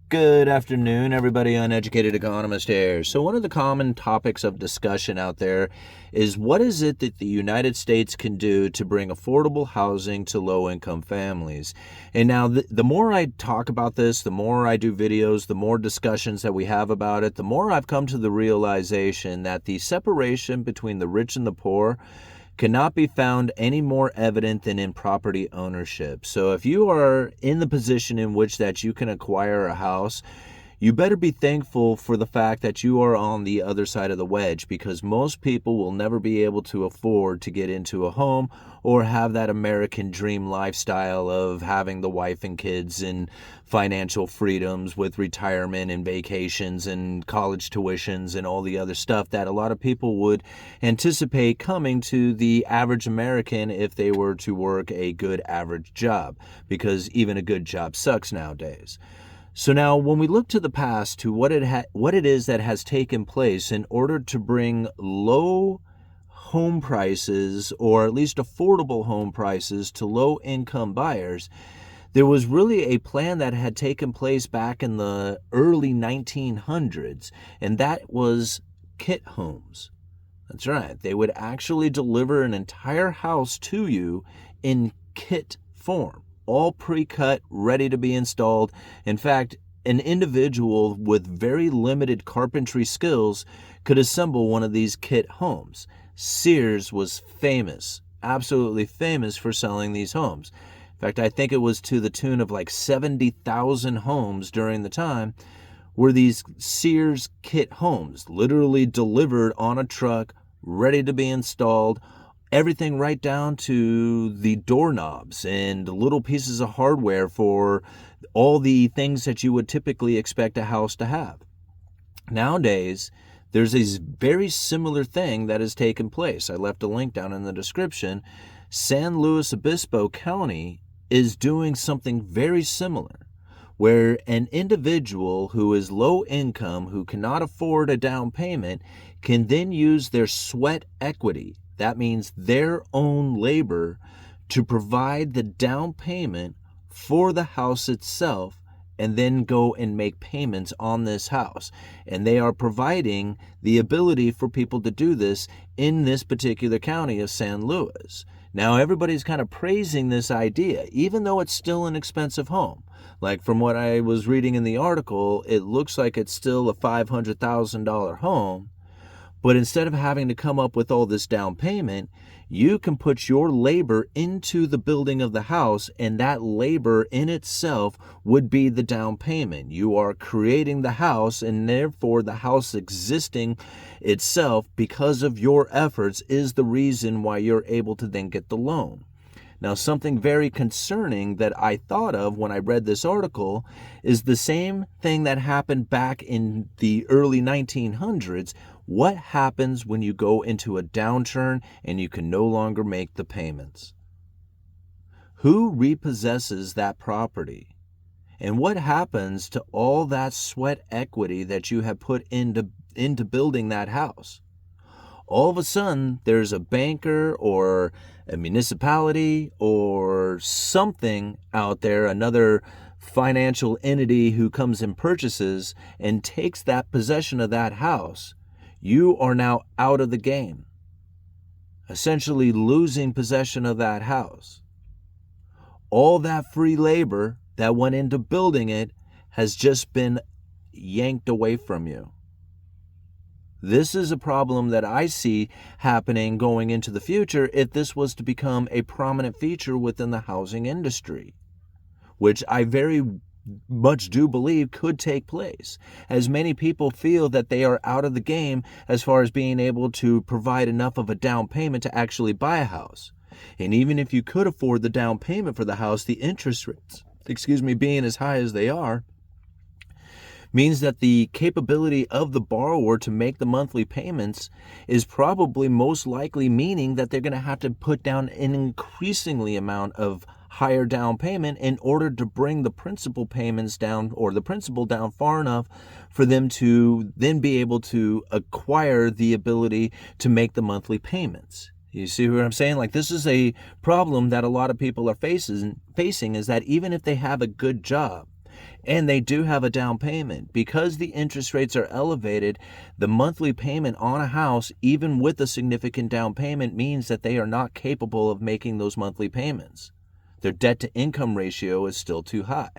Good afternoon, everybody. Uneducated Economist here. So one of the common topics of discussion out there is what is it that the United States can do to bring affordable housing to low-income families? And now the more I talk about this, the more I do videos, the more discussions that we have about it, the more I've come to the realization that the separation between the rich and the poor cannot be found any more evident than in property ownership. So if you are in the position in which that you can acquire a house, you better be thankful for the fact that you are on the other side of the wedge, because most people will never be able to afford to get into a home or have that American dream lifestyle of having the wife and kids and financial freedoms with retirement and vacations and college tuitions and all the other stuff that a lot of people would anticipate coming to the average American if they were to work a good average job, because even a good job sucks nowadays. So now when we look to the past, to what it is that has taken place in order to bring low home prices, or at least affordable home prices, to low income buyers, there was really a plan that had taken place back in the early 1900s, and that was kit homes. That's right. They would actually deliver an entire house to you in kit form, all pre-cut, ready to be installed. In fact, an individual with very limited carpentry skills could assemble one of these kit homes. Sears was famous, absolutely famous, for selling these homes. In fact, I think it was to the tune of like 70,000 homes during the time were these Sears kit homes, literally delivered on a truck, ready to be installed. Everything right down to the doorknobs and little pieces of hardware for all the things that you would typically expect a house to have. Nowadays, there's a very similar thing that has taken place. I left a link down in the description. San Luis Obispo County is doing something very similar, where an individual who is low income, who cannot afford a down payment, can then use their sweat equity, that means their own labor, to provide the down payment for the house itself, and then go and make payments on this house. And they are providing the ability for people to do this in this particular county of San Luis. Now, everybody's kind of praising this idea, even though it's still an expensive home. Like from what I was reading in the article, it looks like it's still a $500,000 home. But instead of having to come up with all this down payment, you can put your labor into the building of the house, and that labor in itself would be the down payment. You are creating the house, and therefore the house existing itself, because of your efforts, is the reason why you're able to then get the loan. Now, something very concerning that I thought of when I read this article is the same thing that happened back in the early 1900s. What happens when you go into a downturn and you can no longer make the payments? Who repossesses that property? And what happens to all that sweat equity that you have put into building that house? All of a sudden, there's a banker or a municipality or something out there, another financial entity, who comes and purchases and takes that possession of that house. You are now out of the game, essentially losing possession of that house. All that free labor that went into building it has just been yanked away from you. This is a problem that I see happening going into the future if this was to become a prominent feature within the housing industry, which I very much do believe could take place, as many people feel that they are out of the game as far as being able to provide enough of a down payment to actually buy a house. And even if you could afford the down payment for the house, the interest rates, being as high as they are, means that the capability of the borrower to make the monthly payments is probably most likely meaning that they're going to have to put down an increasingly amount of higher down payment in order to bring the principal payments down, or the principal down, far enough for them to then be able to acquire the ability to make the monthly payments. You see what I'm saying? Like, this is a problem that a lot of people are facing, is that even if they have a good job, and they do have a down payment. Because the interest rates are elevated, the monthly payment on a house, even with a significant down payment, means that they are not capable of making those monthly payments. Their debt-to-income ratio is still too high.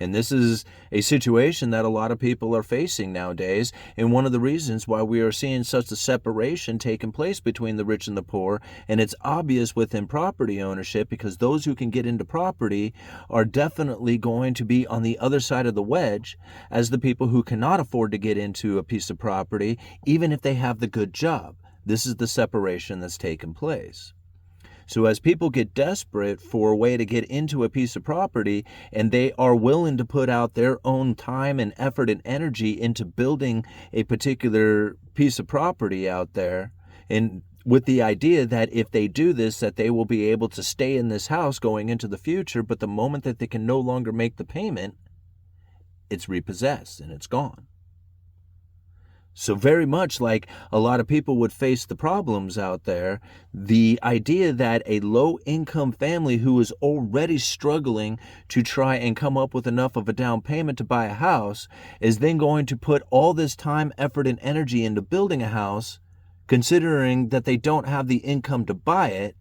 And this is a situation that a lot of people are facing nowadays, and one of the reasons why we are seeing such a separation taking place between the rich and the poor. And it's obvious within property ownership, because those who can get into property are definitely going to be on the other side of the wedge as the people who cannot afford to get into a piece of property, even if they have the good job. This is the separation that's taken place. So as people get desperate for a way to get into a piece of property, and they are willing to put out their own time and effort and energy into building a particular piece of property out there, and with the idea that if they do this, that they will be able to stay in this house going into the future, but the moment that they can no longer make the payment, it's repossessed and it's gone. So very much like a lot of people would face the problems out there, the idea that a low-income family who is already struggling to try and come up with enough of a down payment to buy a house is then going to put all this time, effort, and energy into building a house, considering that they don't have the income to buy it.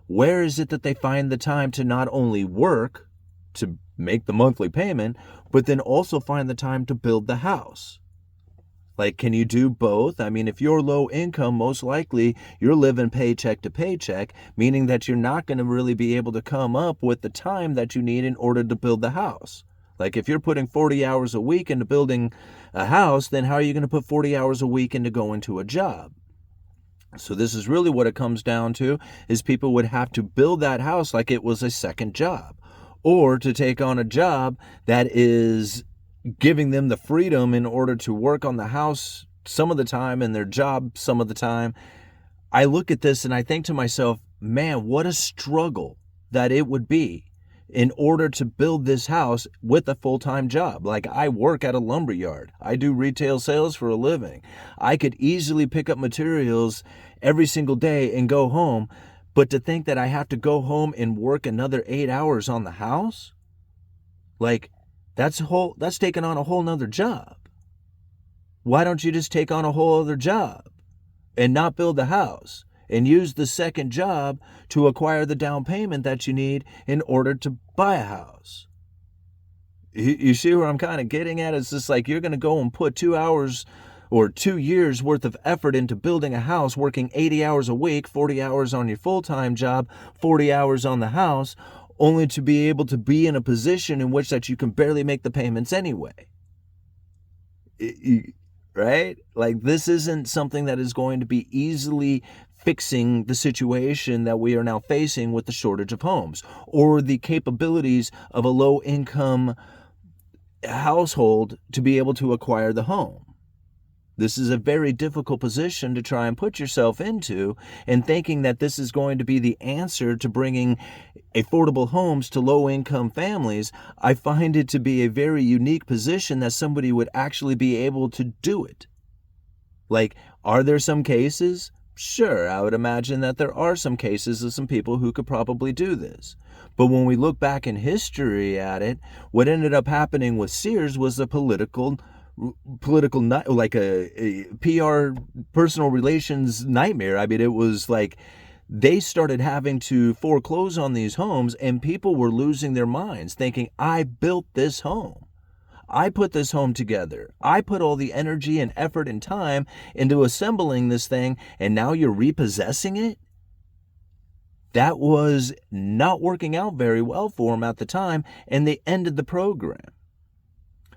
Where is it that they find the time to not only work to make the monthly payment, but then also find the time to build the house? Like, can you do both? I mean, if you're low income, most likely you're living paycheck to paycheck, meaning that you're not going to really be able to come up with the time that you need in order to build the house. Like, if you're putting 40 hours a week into building a house, then how are you going to put 40 hours a week into going to a job? So this is really what it comes down to, is people would have to build that house like it was a second job, or to take on a job that is giving them the freedom in order to work on the house some of the time and their job some of the time. I look at this and I think to myself, man, what a struggle that it would be in order to build this house with a full-time job. Like, I work at a lumber yard. I do retail sales for a living. I could easily pick up materials every single day and go home. But to think that I have to go home and work another 8 hours on the house, like, that's taking on a whole nother job. Why don't you just take on a whole other job and not build the house and use the second job to acquire the down payment that you need in order to buy a house? You see where I'm kind of getting at? It's just like, you're going to go and put 2 hours or 2 years worth of effort into building a house, working 80 hours a week, 40 hours on your full-time job, 40 hours on the house, only to be able to be in a position in which that you can barely make the payments anyway. Right? Like, this isn't something that is going to be easily fixing the situation that we are now facing with the shortage of homes, or the capabilities of a low-income household to be able to acquire the home. This is a very difficult position to try and put yourself into, and thinking that this is going to be the answer to bringing affordable homes to low-income families. I find it to be a very unique position that somebody would actually be able to do it. Like, are there some cases? Sure, I would imagine that there are some cases of some people who could probably do this. But when we look back in history at it, what ended up happening with Sears was a political, like a PR, personal relations nightmare. I mean, it was like they started having to foreclose on these homes, and people were losing their minds thinking, I built this home. I put this home together. I put all the energy and effort and time into assembling this thing, and now you're repossessing it? That was not working out very well for them at the time, and they ended the program.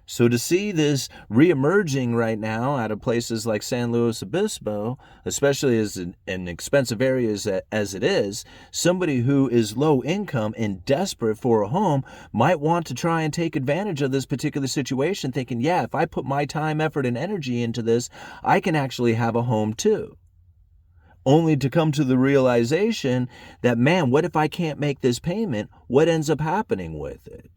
So to see this reemerging right now out of places like San Luis Obispo, especially as an expensive area as it is, somebody who is low income and desperate for a home might want to try and take advantage of this particular situation, thinking, yeah, if I put my time, effort, and energy into this, I can actually have a home too. Only to come to the realization that, man, what if I can't make this payment? What ends up happening with it?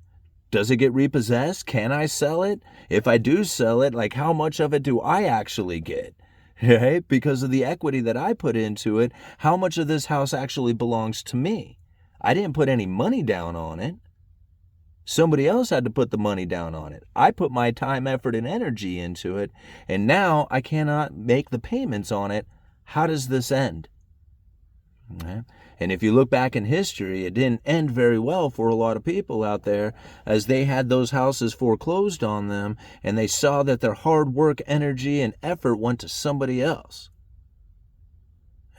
Does it get repossessed? Can I sell it? If I do sell it, like, how much of it do I actually get? Right? Because of the equity that I put into it, how much of this house actually belongs to me? I didn't put any money down on it. Somebody else had to put the money down on it. I put my time, effort, and energy into it, and now I cannot make the payments on it. How does this end? Okay. And if you look back in history, it didn't end very well for a lot of people out there, as they had those houses foreclosed on them, and they saw that their hard work, energy, and effort went to somebody else.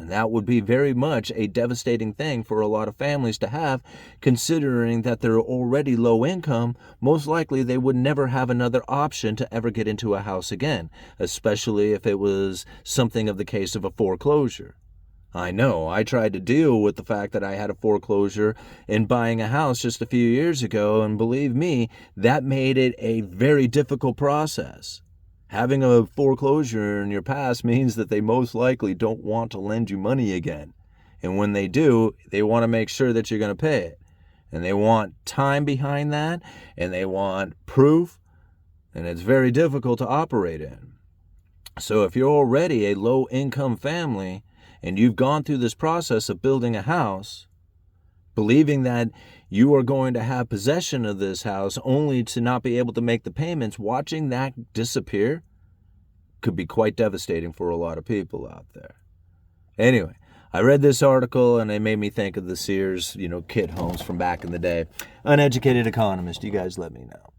And that would be very much a devastating thing for a lot of families to have, considering that they're already low income. Most likely they would never have another option to ever get into a house again, especially if it was something of the case of a foreclosure. I know, I tried to deal with the fact that I had a foreclosure in buying a house just a few years ago, and believe me, that made it a very difficult process. Having a foreclosure in your past means that they most likely don't want to lend you money again. And when they do, they want to make sure that you're going to pay it. And they want time behind that, and they want proof, and it's very difficult to operate in. So if you're already a low-income family and you've gone through this process of building a house, believing that you are going to have possession of this house only to not be able to make the payments, watching that disappear could be quite devastating for a lot of people out there. Anyway, I read this article and it made me think of the Sears, kid homes from back in the day. Uneducated Economist, you guys let me know.